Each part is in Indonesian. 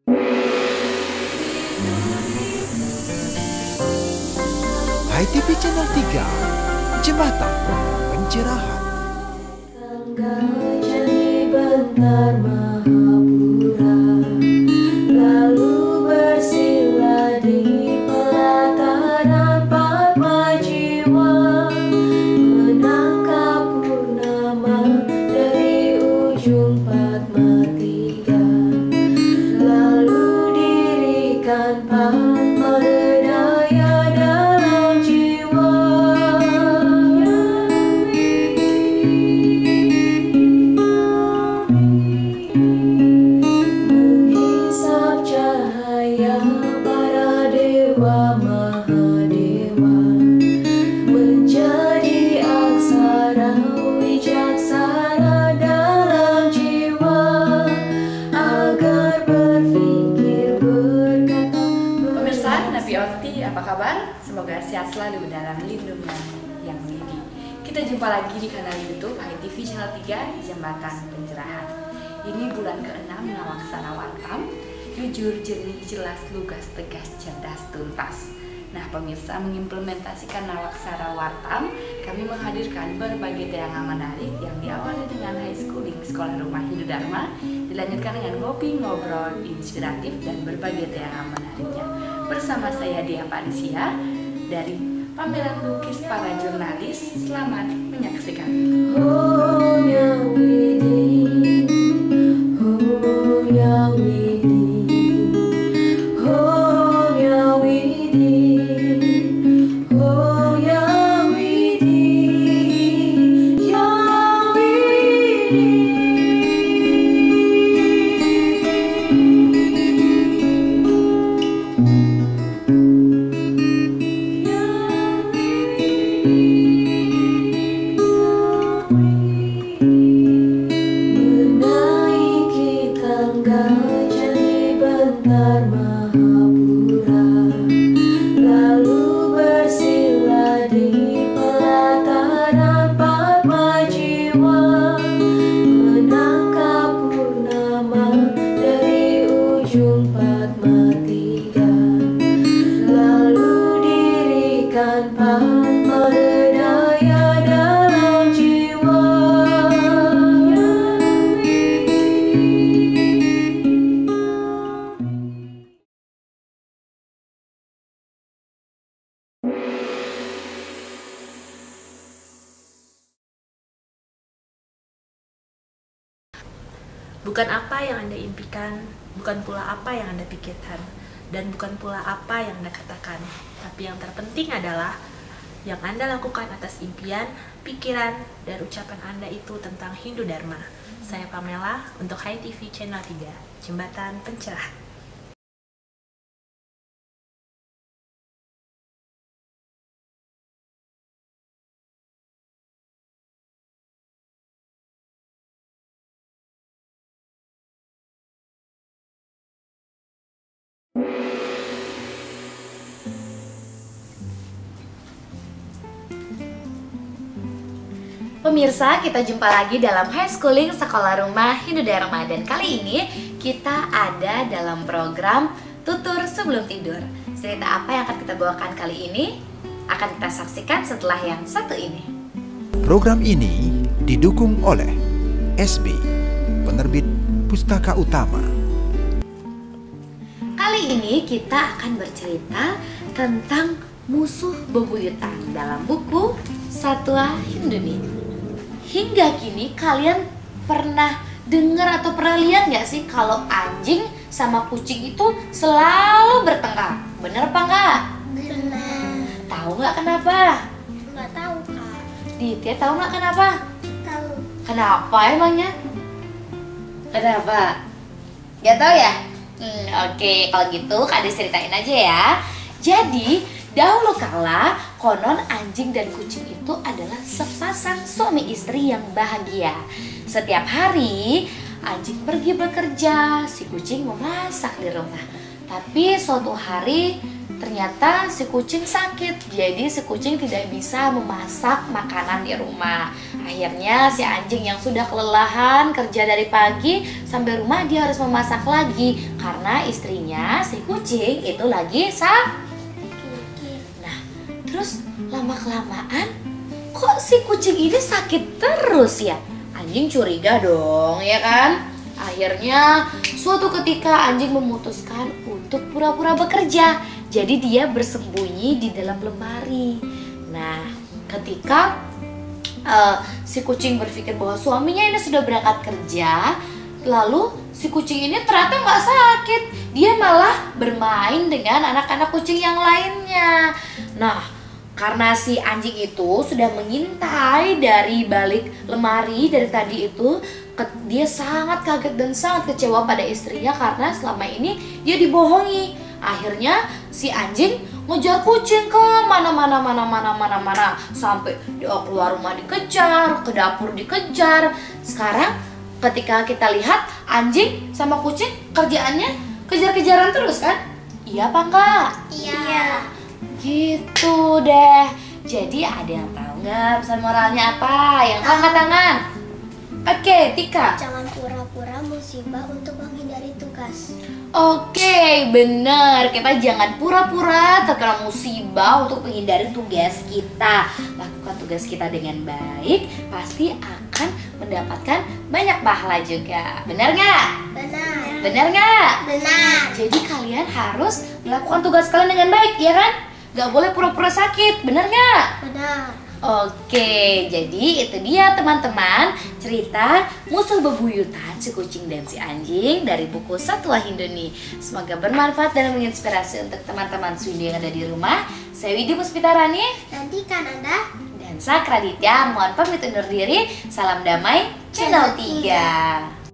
Hai TV Channel 3, Jembatan Pencerahan. Jadi bentar Mahapura, lalu bersila di pelataran Padma Jiwa, menangkap purnama dari ujung Padma Tiga, lalu dirikan Padma Daya dalam jiwa. Menghisap cahaya para dewa Mahadewa, menjadi aksara wijaksana dalam jiwa, agar berpikir berkata. Pemirsa Nabi Okti, apa kabar? Semoga sehat selalu dalam lindungan yang Widi. Kita jumpa lagi di kanal YouTube Hai TV Channel 3, Jembatan Pencerahan. Ini bulan ke-6 Nawaksara Wartam, jujur, jernih, jelas, lugas, tegas, cerdas, tuntas. Nah pemirsa, mengimplementasikan Nawaksara Wartam, kami menghadirkan berbagai tayangan menarik yang diawali dengan high schooling Sekolah Rumah Hindu Dharma, dilanjutkan dengan ngopi, ngobrol, inspiratif, dan berbagai tayangan menariknya. Bersama saya Dia Parisya dari pameran lukis para jurnalis. Selamat menyaksikan. Om Yang Widi, Om Yang Widi, Om Yang Widi, Om Yang Widi, Yang Widi. Menaiki tangga jadi bentar Mahapura, lalu bersila di pelataran Padma Jiwa, menangkap purnama dari ujung Padma Tiga, lalu dirikan Padma Daya dalam jiwa. Bukan apa yang Anda impikan, bukan pula apa yang Anda pikirkan, dan bukan pula apa yang Anda katakan. Tapi yang terpenting adalah yang Anda lakukan atas impian, pikiran, dan ucapan Anda itu tentang Hindu Dharma. Saya Pamela untuk Hai TV Channel 3, Jembatan Pencerahan. Pemirsa, kita jumpa lagi dalam High Schooling Sekolah Rumah Hindu Dharma. Dan kali ini kita ada dalam program Tutur Sebelum Tidur. Cerita apa yang akan kita bawakan kali ini akan kita saksikan setelah yang satu ini. Program ini didukung oleh SB, penerbit Pustaka Utama. Kali ini kita akan bercerita tentang musuh bebuyutan dalam buku Satwa Hinduni. Hingga kini kalian pernah dengar atau pernah lihat nggak sih kalau anjing sama kucing itu selalu bertengkar? Bener apa nggak? Benar. Tahu nggak kenapa? Nggak tahu kak. Ditya tahu nggak kenapa? Tahu. Kenapa emangnya? Kenapa? Gak tahu ya? Oke, kalau gitu Kak Ade ceritain aja ya. Jadi, dahulu kala konon anjing dan kucing itu adalah sepasang suami istri yang bahagia. Setiap hari anjing pergi bekerja, si kucing memasak di rumah. Tapi suatu hari ternyata si kucing sakit, jadi si kucing tidak bisa memasak makanan di rumah. Akhirnya si anjing yang sudah kelelahan kerja dari pagi sampai rumah dia harus memasak lagi karena istrinya si kucing itu lagi sakit. Nah, terus lama-kelamaan kok si kucing ini sakit terus ya? Anjing curiga dong, ya kan? Akhirnya suatu ketika anjing memutuskan untuk pura-pura bekerja. Jadi dia bersembunyi di dalam lemari. Nah, ketika si kucing berpikir bahwa suaminya ini sudah berangkat kerja, lalu si kucing ini ternyata nggak sakit, dia malah bermain dengan anak-anak kucing yang lainnya. Nah, karena si anjing itu sudah mengintai dari balik lemari dari tadi itu, dia sangat kaget dan sangat kecewa pada istrinya karena selama ini dia dibohongi. Akhirnya si anjing ngejar kucing ke mana-mana sampai dia keluar rumah dikejar, ke dapur dikejar. Sekarang ketika kita lihat anjing sama kucing kerjaannya kejar-kejaran terus kan? Iya apa enggak? Iya. Gitu deh. Jadi ada yang tahu nggak pesan moralnya apa? Yang angkat tangan. Oke, Tika. Jangan pura-pura musibah untuk menghindari tugas. Oke, bener. Kita jangan pura-pura terkena musibah untuk menghindari tugas kita. Lakukan tugas kita dengan baik, pasti akan mendapatkan banyak pahala juga. Bener nggak? Benar. Bener nggak? Benar. Jadi kalian harus melakukan tugas kalian dengan baik, ya kan? Gak boleh pura-pura sakit, bener nggak? Benar. Oke, jadi itu dia teman-teman cerita musuh bebuyutan si kucing dan si anjing dari buku Satwa Hinduni. Semoga bermanfaat dan menginspirasi untuk teman-teman Swindi yang ada di rumah. Saya Widi Puspitarani Nanti kan Anda dan Sakra Ditya mohon pamit undur diri. Salam damai Channel 3.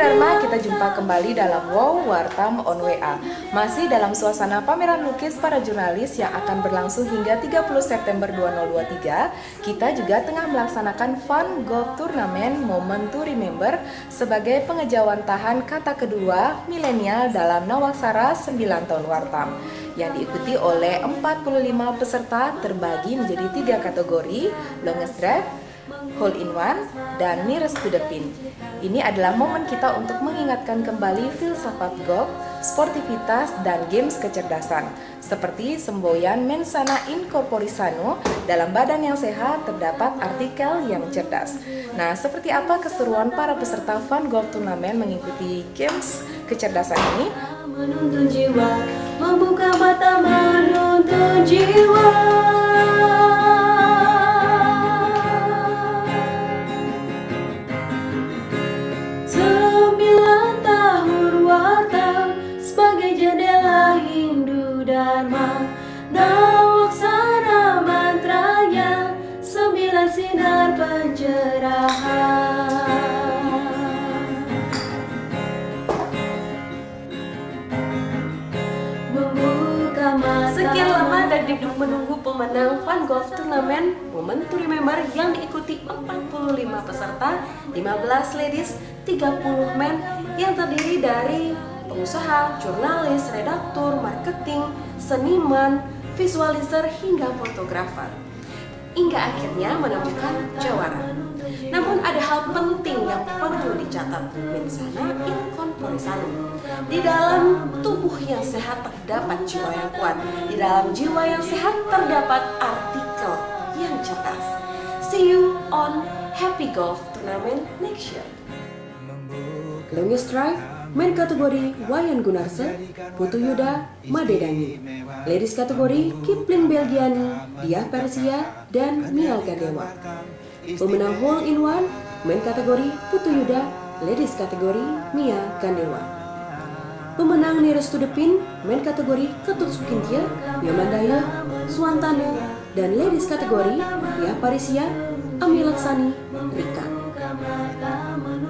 Dharma, kita jumpa kembali dalam Wow Wartam on WA. Masih dalam suasana pameran lukis para jurnalis yang akan berlangsung hingga 30 September 2023. Kita juga tengah melaksanakan Fun Golf Turnamen Moment to Remember sebagai pengejawantahan kata kedua milenial dalam Nawaksara 9 tahun Wartam, yang diikuti oleh 45 peserta terbagi menjadi 3 kategori: longest drive, hole in one, dan nearest to the pin. Ini adalah momen kita untuk mengingatkan kembali filsafat golf, sportivitas, dan games kecerdasan. Seperti semboyan mensana in corpore sano, dalam badan yang sehat terdapat artikel yang cerdas. Nah, seperti apa keseruan para peserta Fun Golf Turnamen mengikuti games kecerdasan ini? Menuntun jiwa, membuka mata menuntun jiwa. Nawaksara mantranya 9 sinar pencerahan. Membuka mata. Sekian lama dan duduk menunggu pemenang Fun Golf Turnamen Moment to Remember yang diikuti 45 peserta, 15 ladies, 30 men yang terdiri dari pengusaha, jurnalis, redaktur, marketing, seniman, visualizer, hingga fotografer. Hingga akhirnya menemukan jawara. Namun ada hal penting yang perlu dicatat, mensana in corpore sano. Di dalam tubuh yang sehat terdapat jiwa yang kuat. Di dalam jiwa yang sehat terdapat artikel yang cerdas. See you on Happy Golf Tournament next year. Longest drive, men kategori Wayan Gunarse, Putu Yuda, Made Dangi. Ladies kategori Kipling Belgiani, Dia Persia, dan Mia Gadewa. Pemenang hole in one, men kategori Putu Yuda, ladies kategori Mia Gadewa. Pemenang nearest to the pin, men kategori Ketut Sukintia, Yamandaya, Swantana, dan ladies kategori Dia Parisia, Ami Laksani, Rika.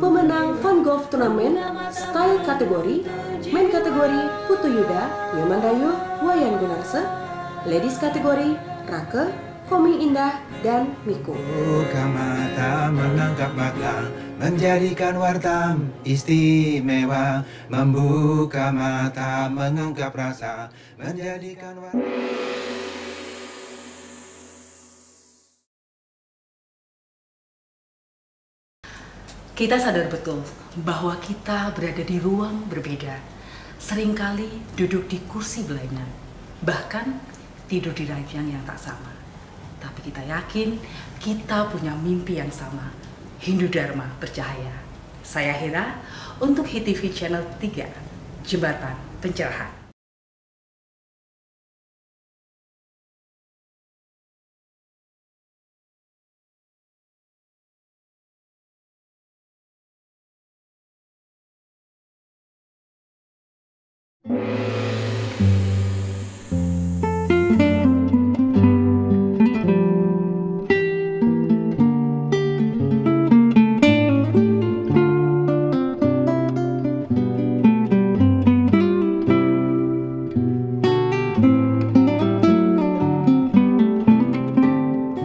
Pemenang Fun Golf Turnamen Style kategori, men kategori Putu Yuda, Yamandayo, Wayan Gunarse, ladies kategori Rake, Komi Indah, dan Miko. Buka mata menangkap mata menjadikan warta istimewa, membuka mata, mengungkap rasa, menjadikan warta. Kita sadar betul bahwa kita berada di ruang berbeda. Seringkali duduk di kursi berlainan, bahkan tidur di ranjang yang tak sama. Tapi kita yakin kita punya mimpi yang sama. Hindu Dharma bercahaya. Saya Hera untuk HitTV Channel 3, Jembatan Pencerahan.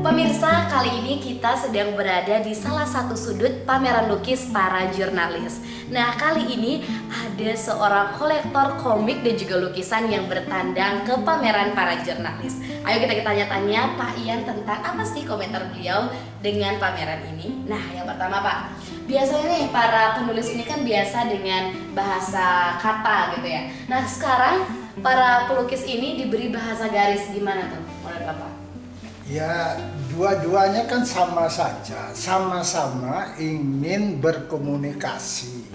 Pemirsa, kali ini kita sedang berada di salah satu sudut pameran lukis para jurnalis. Nah, kali ini ada seorang kolektor komik dan juga lukisan yang bertandang ke pameran para jurnalis. Ayo kita tanya-tanya Pak Ian tentang apa sih komentar beliau dengan pameran ini. Nah, yang pertama Pak, biasanya nih para penulis ini kan biasa dengan bahasa kata gitu ya. Nah, sekarang para pelukis ini diberi bahasa garis, gimana tuh menurut Bapak? Ya, dua-duanya kan sama saja, sama-sama ingin berkomunikasi,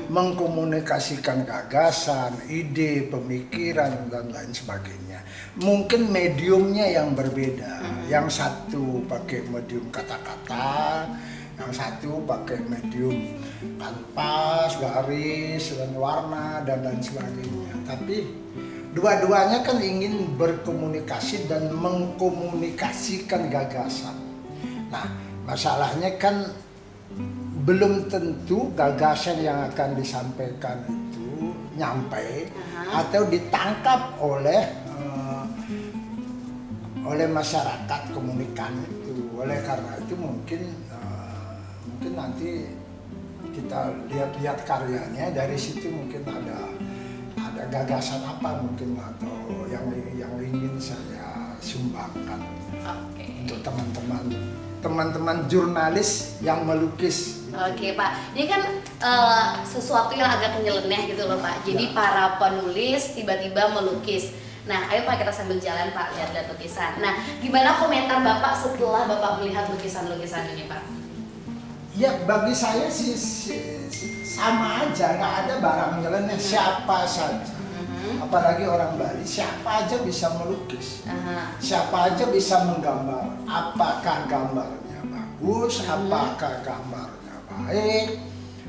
mengkomunikasikan gagasan, ide, pemikiran, dan lain sebagainya. Mungkin mediumnya yang berbeda, yang satu pakai medium kata-kata, yang satu pakai medium kanvas, garis, dan warna, dan lain sebagainya. Tapi dua-duanya kan ingin berkomunikasi dan mengkomunikasikan gagasan. Nah, masalahnya kan belum tentu gagasan yang akan disampaikan itu nyampe atau ditangkap oleh masyarakat komunikan itu. Oleh karena itu mungkin nanti kita lihat karyanya, dari situ mungkin ada gagasan apa mungkin atau yang ingin saya sumbangkan untuk teman-teman jurnalis yang melukis. Oke Pak, ini kan sesuatu yang agak nyeleneh gitu loh Pak. Jadi para penulis tiba-tiba melukis. Nah, ayo Pak kita sambil jalan Pak lihat lukisan. Nah, gimana komentar Bapak setelah Bapak melihat lukisan-lukisan ini Pak? Ya, bagi saya sih sama aja, nggak ada barang nyeleneh, siapa saja. Apalagi orang Bali, siapa aja bisa melukis, siapa aja bisa menggambar. Apakah gambarnya bagus, apakah gambarnya baik,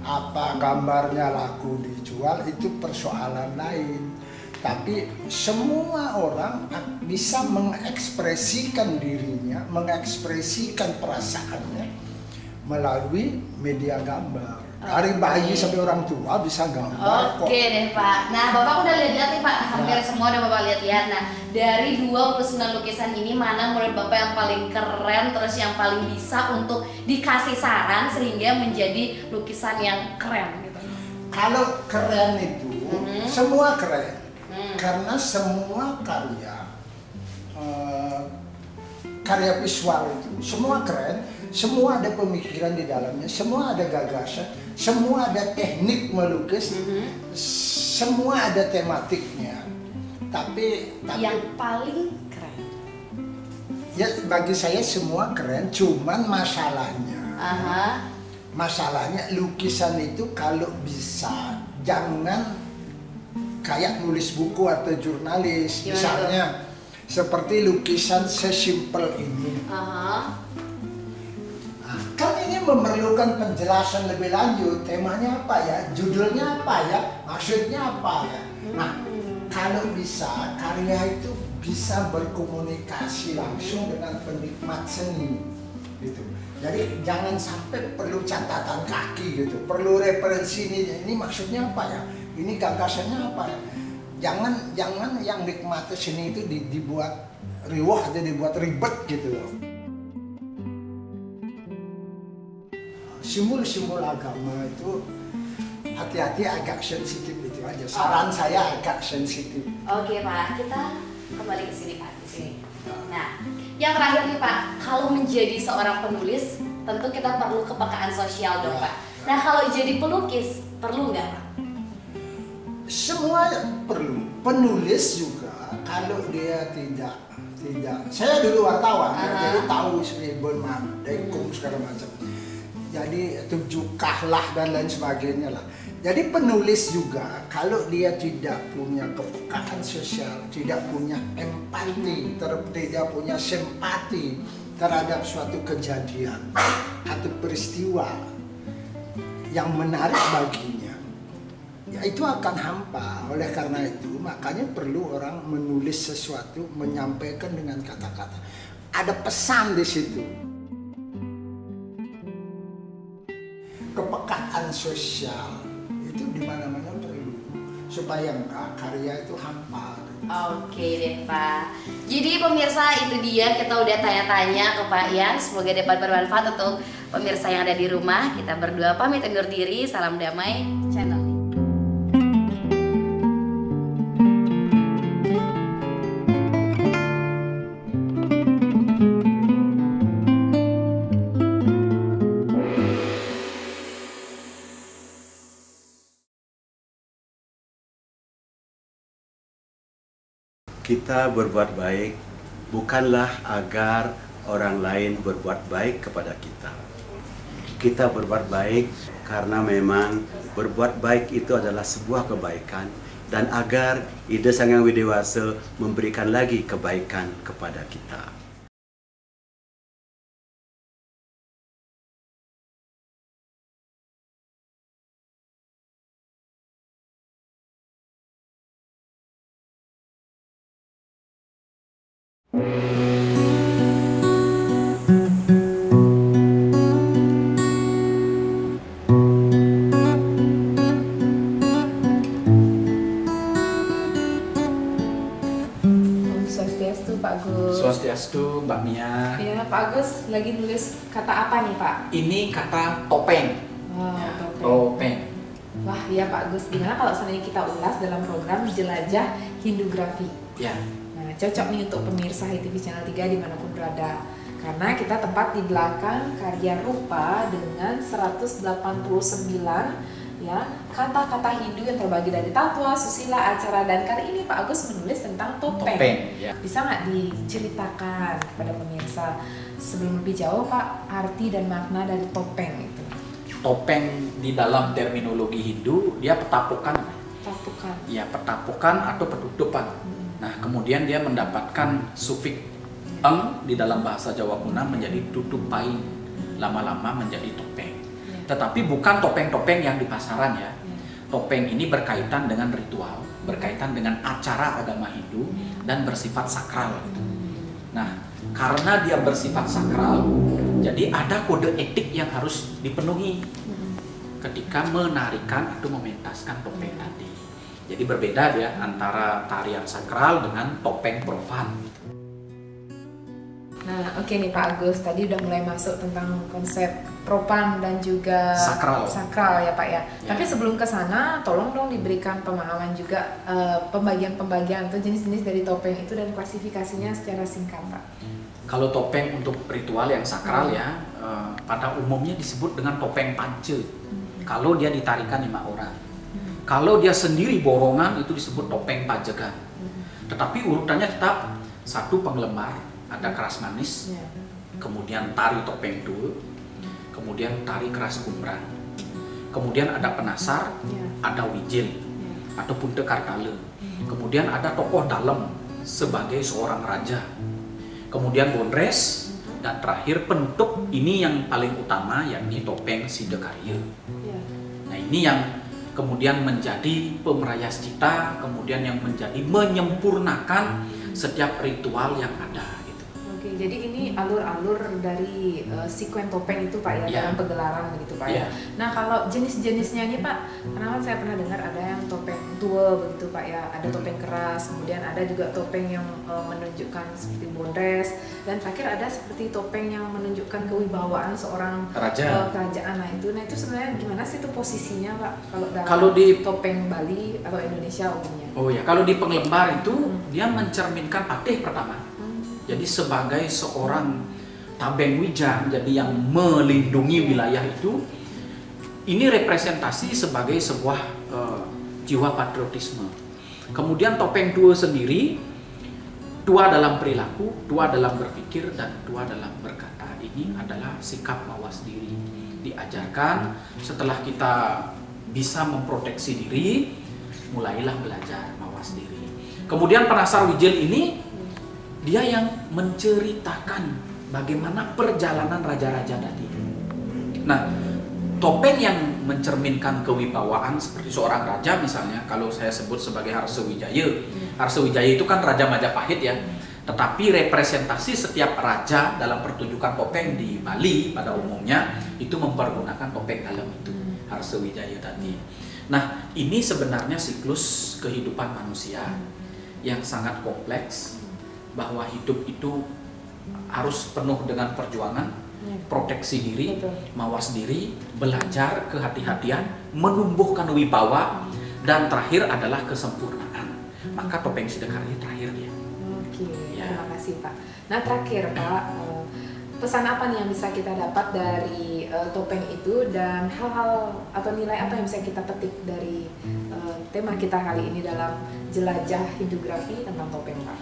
apa gambarnya laku dijual, itu persoalan lain. Tapi semua orang bisa mengekspresikan dirinya, mengekspresikan perasaannya melalui media gambar. Dari bayi sampai orang tua bisa gambar. Oke deh Pak. Nah, Bapak udah lihat-lihat nih Pak, hampir semua udah Bapak lihat-lihat. Nah, dari 29 lukisan ini mana menurut Bapak yang paling keren, terus yang paling bisa untuk dikasih saran sehingga menjadi lukisan yang keren gitu? Kalau keren itu, semua keren. Karena semua karya visual itu semua keren, semua ada pemikiran di dalamnya, semua ada gagasan, semua ada teknik melukis, semua ada tematiknya. Tapi yang paling keren, ya bagi saya semua keren, cuman masalahnya lukisan itu kalau bisa jangan kayak nulis buku atau jurnalis. Gimana misalnya tuh? Seperti lukisan sesimpel ini. Kan ini memerlukan penjelasan lebih lanjut. Temanya apa ya? Judulnya apa ya? Maksudnya apa ya? Nah, kalau bisa karya itu bisa berkomunikasi langsung dengan penikmat seni, gitu. Jadi jangan sampai perlu catatan kaki gitu, perlu referensi ini maksudnya apa ya? Ini gagasannya apa ya? Jangan yang nikmati seni itu dibuat riwah aja, dibuat ribet gitu loh. simbol-simbol agama itu hati-hati, agak sensitif itu aja. Saran saya agak sensitif. Oke Pak, kita kembali ke sini Pak, di sini. Nah, yang terakhir nih Pak, kalau menjadi seorang penulis, tentu kita perlu kepekaan sosial dong Pak. Nah, kalau jadi pelukis, perlu nggak Pak? Semua perlu. Penulis juga, kalau dia tidak. Saya dulu wartawan, jadi tahu Sribon, Dekum segala macam. Jadi Tujukahlah dan lain sebagainya lah. Jadi penulis juga, kalau dia tidak punya kepekaan sosial, tidak punya empati, tidak punya simpati terhadap suatu kejadian atau peristiwa yang menarik baginya, ya itu akan hampa. Oleh karena itu, makanya perlu orang menulis sesuatu, menyampaikan dengan kata-kata. Ada pesan di situ. Kepekaan sosial itu di mana-mana perlu supaya karya itu hampa. Oke deh Pak. Jadi pemirsa, itu dia kita udah tanya-tanya ke Pak Ian. Semoga dapat bermanfaat untuk pemirsa yang ada di rumah. Kita berdua pamit undur diri. Salam damai channel. Kita berbuat baik bukanlah agar orang lain berbuat baik kepada kita. Kita berbuat baik karena memang berbuat baik itu adalah sebuah kebaikan, dan agar Ida Sang Hyang Widewasa memberikan lagi kebaikan kepada kita. Swastiastu Pak Agus. Swastiastu Mbak Mia. Ya Pak Agus lagi nulis kata apa nih Pak? Ini kata topeng. Wow, Ya, topeng. topeng. Wah iya Pak Agus, gimana kalau seandainya kita ulas dalam program Jelajah Hindugrafi? Ya. Nah, cocok nih untuk pemirsa HTV Channel 3 dimanapun berada. Karena kita tepat di belakang karya rupa dengan 189 ya kata-kata Hindu yang terbagi dari tatwa, susila, acara, dan kali ini Pak Agus menulis tentang topeng. Ya. Bisa nggak diceritakan kepada pemirsa sebelum lebih jauh Pak arti dan makna dari topeng itu? Topeng di dalam terminologi Hindu dia petapukan. Petapukan. Ya, petapukan atau petutupan. Nah, kemudian dia mendapatkan sufiks eng di dalam bahasa Jawa kuno menjadi tutupain, lama-lama menjadi topeng. Tetapi bukan topeng-topeng yang di pasaran ya. Topeng ini berkaitan dengan ritual, berkaitan dengan acara agama Hindu dan bersifat sakral. Nah, karena dia bersifat sakral, jadi ada kode etik yang harus dipenuhi ketika menarikan atau mementaskan topeng tadi. Jadi berbeda ya antara tarian sakral dengan topeng profan. Nah, oke nih Pak Agus, tadi udah mulai masuk tentang konsep profan dan juga sakral ya Pak ya. Tapi sebelum ke sana, tolong dong diberikan pemahaman juga pembagian-pembagian atau jenis-jenis dari topeng itu dan klasifikasinya secara singkat Pak. Kalau topeng untuk ritual yang sakral ya, pada umumnya disebut dengan topeng pance. Kalau dia ditarikan 5 orang. Kalau dia sendiri borongan itu disebut topeng pajegan. Tetapi urutannya tetap 1 penglemar, ada keras manis, kemudian tari topeng dul, kemudian tari keras kumbrang, kemudian ada penasar, ada wijil, atau punte karkale, kemudian ada tokoh dalam sebagai seorang raja, kemudian bondres, dan terakhir penutup ini yang paling utama yakni topeng sidekarya. Nah ini yang kemudian menjadi pemerayas cita, kemudian yang menjadi menyempurnakan setiap ritual yang ada. Oke, jadi ini alur-alur dari sekuen topeng itu Pak ya, dalam pegelaran begitu Pak ya. Nah kalau jenis-jenisnya ini Pak, karena kan saya pernah dengar ada yang topeng tua begitu Pak ya, ada topeng keras, kemudian ada juga topeng yang menunjukkan seperti bondres, Dan terakhir ada seperti topeng yang menunjukkan kewibawaan seorang Raja. kerajaan. Nah itu sebenarnya gimana sih itu posisinya Pak dalam Kalau di topeng Bali atau Indonesia umumnya? Oh ya, kalau di penglembar itu dia mencerminkan patih pertama. Jadi sebagai seorang tabeng wijang, jadi yang melindungi wilayah itu, ini representasi sebagai sebuah jiwa patriotisme. Kemudian topeng tua sendiri, tua dalam perilaku, tua dalam berpikir, dan tua dalam berkata. Ini adalah sikap mawas diri. Diajarkan setelah kita bisa memproteksi diri, mulailah belajar mawas diri. Kemudian penasar wijil ini, dia yang menceritakan bagaimana perjalanan raja-raja tadi. Nah, topeng yang mencerminkan kewibawaan seperti seorang raja misalnya, kalau saya sebut sebagai Harsawijaya. Harsawijaya itu kan Raja Majapahit ya. Tetapi representasi setiap raja dalam pertunjukan topeng di Bali pada umumnya itu mempergunakan topeng dalam itu, Harsawijaya tadi. Nah, ini sebenarnya siklus kehidupan manusia yang sangat kompleks, bahwa hidup itu harus penuh dengan perjuangan, proteksi diri, mawas diri, belajar kehati-hatian, menumbuhkan wibawa, dan terakhir adalah kesempurnaan. Maka topeng Sidakarya terakhir ya. Oke, terima kasih Pak. Nah terakhir Pak, pesan apa nih yang bisa kita dapat dari topeng itu, dan hal-hal atau nilai apa yang bisa kita petik dari tema kita kali ini dalam jelajah hidrografi tentang topeng Pak?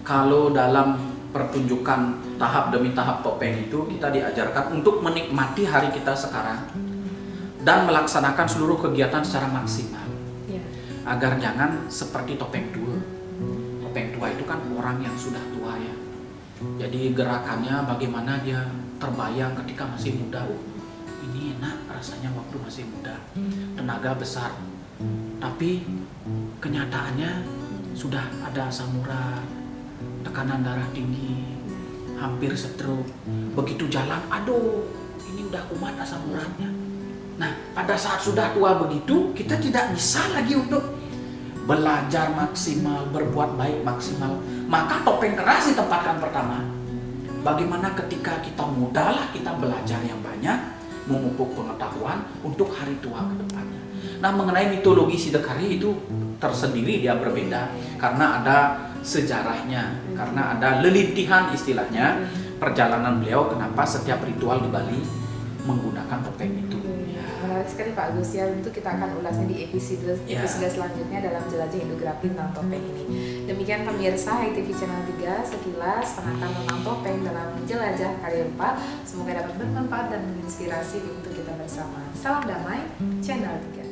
Kalau dalam pertunjukan tahap demi tahap topeng itu, kita diajarkan untuk menikmati hari kita sekarang dan melaksanakan seluruh kegiatan secara maksimal, agar jangan seperti topeng tua. Topeng tua itu kan orang yang sudah tua ya, jadi gerakannya bagaimana dia terbayang ketika masih muda. Oh, ini enak rasanya waktu masih muda, tenaga besar, tapi kenyataannya sudah ada asam urat, tekanan darah tinggi, hampir stroke. Begitu jalan, aduh, ini udah kumat asam uratnya. Nah, pada saat sudah tua begitu, kita tidak bisa lagi untuk belajar maksimal, berbuat baik maksimal. Maka topeng keras ditempatkan pertama. Bagaimana ketika kita muda lah kita belajar yang banyak, memupuk pengetahuan untuk hari tua ke depannya. Nah, mengenai mitologi Sidakarya itu tersendiri, dia berbeda karena ada sejarahnya, karena ada lelintihan istilahnya perjalanan beliau kenapa setiap ritual di Bali menggunakan topeng itu. Menarik sekali Pak Agus ya, untuk kita akan ulasnya di episode selanjutnya dalam jelajah hidrografi tentang topeng ini. Demikian pemirsa HiTV Channel 3 sekilas pengantar tentang topeng dalam jelajah kali 4. Semoga dapat bermanfaat dan menginspirasi untuk kita bersama. Salam damai, Channel 3.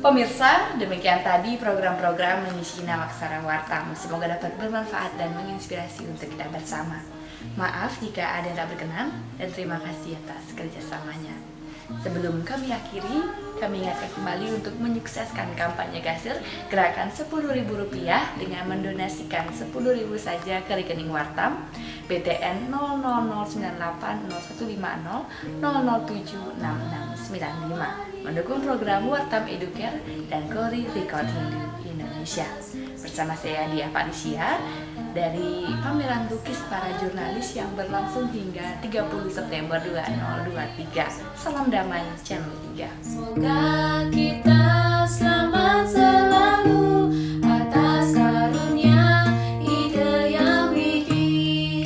Pemirsa, demikian tadi program-program mengisi Nawaksara Wartam. Semoga dapat bermanfaat dan menginspirasi untuk kita bersama. Maaf jika ada yang tak berkenan, dan terima kasih atas kerjasamanya. Sebelum kami akhiri, kami ingatkan kembali untuk menyukseskan kampanye Gasir gerakan Rp10.000 dengan mendonasikan Rp10.000 saja ke rekening Wartam BTN 0098015000766695 mendukung program Wartam Educare dan Kori Record Hindu Indonesia. Bersama saya Dia Patricia dari pameran lukis para jurnalis yang berlangsung hingga 30 September 2023. Salam damai Channel 3. Semoga kita selamat selalu atas karunia ide yang widi.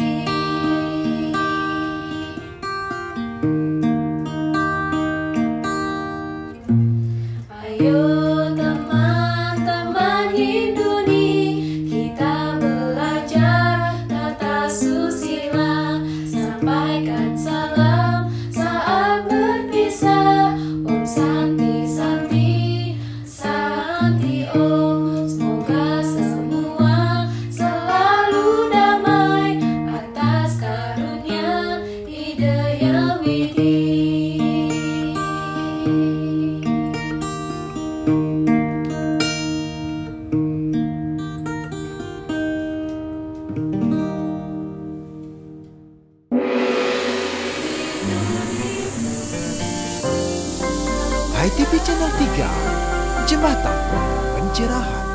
Ayo teman-teman Hinduni, kita belajar tata susila, sampaikan salam saat berpisah. Om Santi Santi Santi Om, semoga semua selalu damai atas karunia Hidayah Widi. ITV Channel 3, Jembatan Pencerahan.